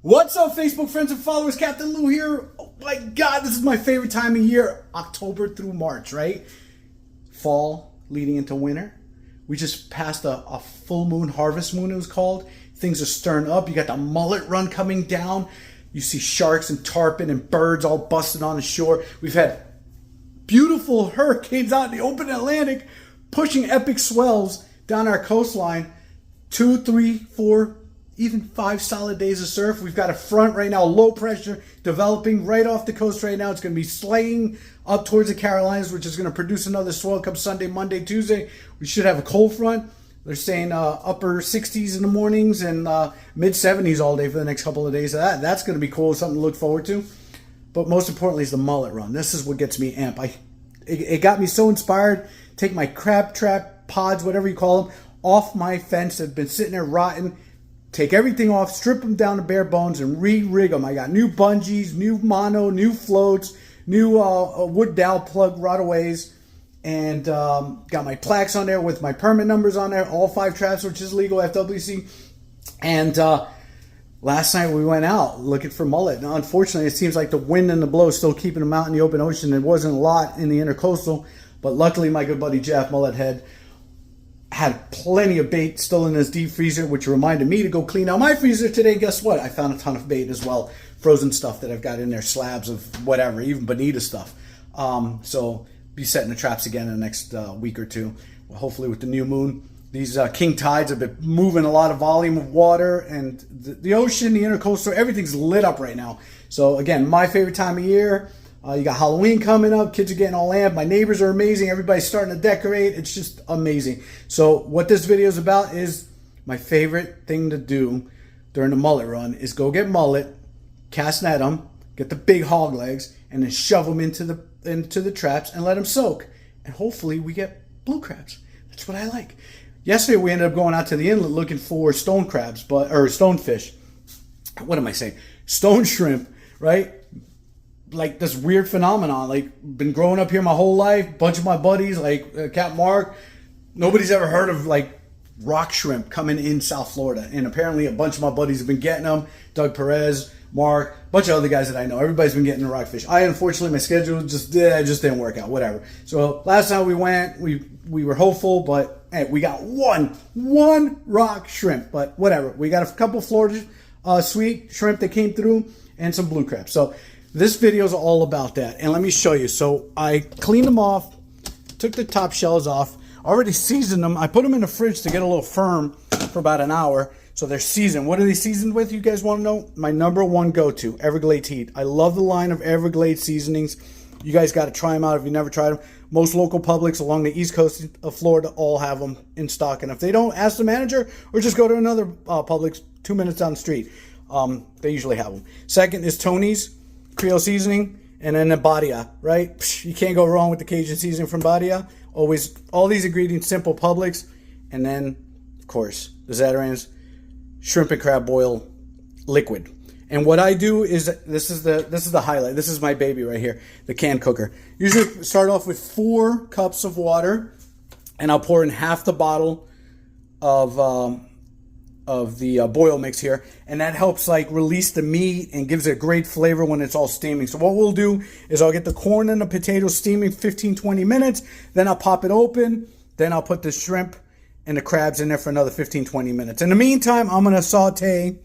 What's up, Facebook friends and followers? Captain Lou here. Oh my God, this is my favorite time of year. October through March, right? Fall leading into winter. We just passed a full moon, harvest moon it was called. Things are stirring up. You got the mullet run coming down. You see sharks and tarpon and birds all busting on the shore. We've had beautiful hurricanes out in the open Atlantic pushing epic swells down our coastline. 2, 3, 4, even 5 solid days of surf. We've got a front right now, low pressure, developing right off the coast right now. It's going to be slaying up towards the Carolinas, which is going to produce another swell come Sunday, Monday, Tuesday. We should have a cold front. They're saying upper 60s in the mornings and mid 70s all day for the next couple of days. That's going to be cool, something to look forward to. But most importantly is the mullet run. This is what gets me amped. It got me so inspired. Take my crab trap pods, whatever you call them, off my fence that have been sitting there rotting. Take everything off, strip them down to bare bones, and re-rig them. I got new bungees, new mono, new floats, new wood dowel plug rotaways, and got my plaques on there with my permit numbers on there, all 5 traps, which is legal, FWC. And last night we went out looking for mullet. Now, unfortunately, it seems like the wind and the blow is still keeping them out in the open ocean. There wasn't a lot in the intercoastal, but luckily my good buddy Jeff, Mullet Head, had plenty of bait still in his deep freezer, which reminded me to go clean out my freezer today. Guess what? I found a ton of bait as well. Frozen stuff that I've got in there, slabs of whatever, even bonita stuff. So be setting the traps again in the next week or two. Well, hopefully with the new moon. These king tides have been moving a lot of volume of water, and the ocean, the intercoastal, everything's lit up right now. So again, my favorite time of year. You got Halloween coming up. Kids are getting all amped. My neighbors are amazing. Everybody's starting to decorate. It's just amazing. So what this video is about is my favorite thing to do during the mullet run is go get mullet, cast net them, get the big hog legs, and then shove them into the traps and let them soak. And hopefully we get blue crabs. That's what I like. Yesterday we ended up going out to the inlet looking for stone crabs, or stonefish. What am I saying? Stone shrimp, right? Like this weird phenomenon, like been growing up here my whole life. Bunch of my buddies, like Cap Mark, nobody's ever heard of like rock shrimp coming in South Florida, and apparently a bunch of my buddies have been getting them. Doug Perez, Mark, a bunch of other guys that I know. Everybody's been getting the rockfish. Unfortunately, my schedule just didn't work out. Whatever. So last time we went, we were hopeful, but hey, we got one rock shrimp. But whatever. We got a couple Florida sweet shrimp that came through and some blue crabs. So this video is all about that, and let me show you. So I cleaned them off, took the top shells off, already seasoned them. I put them in the fridge to get a little firm for about an hour, so they're seasoned. What are they seasoned with? You guys want to know? My #1 go-to, Everglades Heat. I love the line of Everglades seasonings. You guys got to try them out if you never tried them. Most local Publix along the east coast of Florida all have them in stock, and if they don't, ask the manager or just go to another Publix 2 minutes down the street. They usually have them. Second is Tony's Creole seasoning, and then the Badia, right? Psh, you can't go wrong with the Cajun seasoning from Badia. Always, all these ingredients, simple, Publix. And then, of course, the Zatarain's shrimp and crab boil liquid. And what I do is, this is the highlight. This is my baby right here, the can cooker. Usually start off with 4 cups of water, and I'll pour in half the bottle of the boil mix here, and that helps like release the meat and gives it a great flavor when it's all steaming. So what we'll do is I'll get the corn and the potatoes steaming 15-20 minutes, then I'll pop it open, then I'll put the shrimp and the crabs in there for another 15-20 minutes. In the meantime, I'm going to saute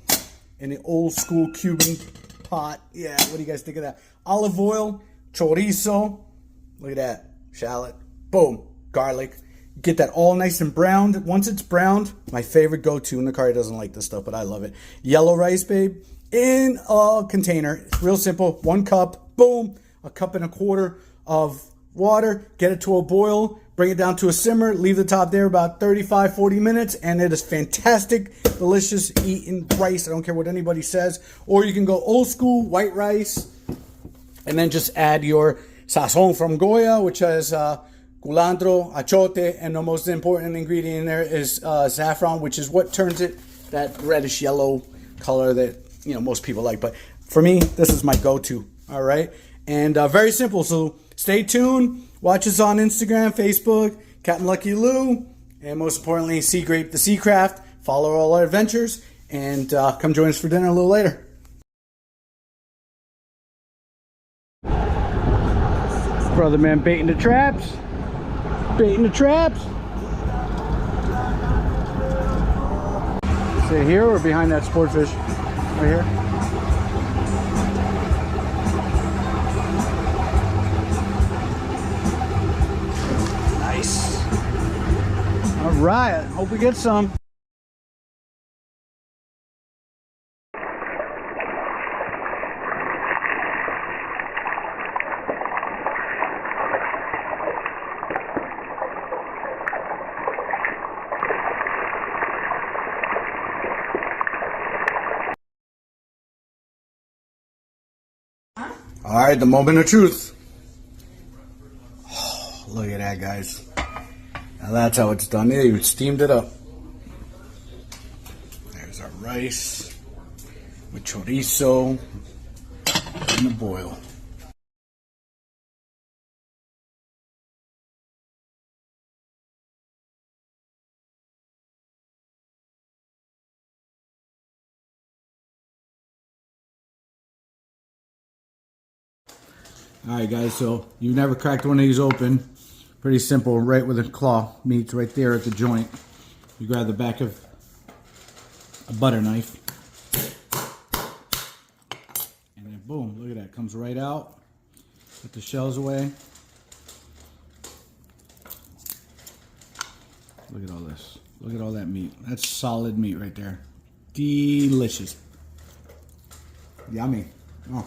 in the old school Cuban pot. Yeah, what do you guys think of that? Olive oil, chorizo, look at that, shallot, boom, garlic. Get that all nice and browned. Once it's browned, my favorite go-to, and Nakari doesn't like this stuff, but I love it. Yellow rice, babe, in a container. It's real simple. 1 cup, boom, 1.25 cups of water. Get it to a boil. Bring it down to a simmer. Leave the top there about 35-40 minutes, and it is fantastic, delicious eating rice. I don't care what anybody says. Or you can go old school white rice, and then just add your sazon from Goya, which has culantro, achote, and the most important ingredient in there is saffron, which is what turns it that reddish yellow color that most people like. But for me, this is my go-to. All right, and very simple. So stay tuned. Watch us on Instagram, Facebook, Captain Lucky Lou, and most importantly, Sea Grape the Sea Craft. Follow all our adventures, and come join us for dinner a little later. brother, man, baiting the traps. Baiting the traps. Is it here or behind that sport fish? Right here. Nice. All right. Hope we get some. All right, the moment of truth. Oh, look at that, guys. Now that's how it's done. Yeah, you steamed it up. There's our rice with chorizo and the boil. Alright guys, so you've never cracked one of these open. Pretty simple, right with a claw. Meat's right there at the joint. You grab the back of a butter knife. And then boom, look at that. Comes right out. Put the shells away. Look at all this. Look at all that meat. That's solid meat right there. Delicious. Yummy. Oh.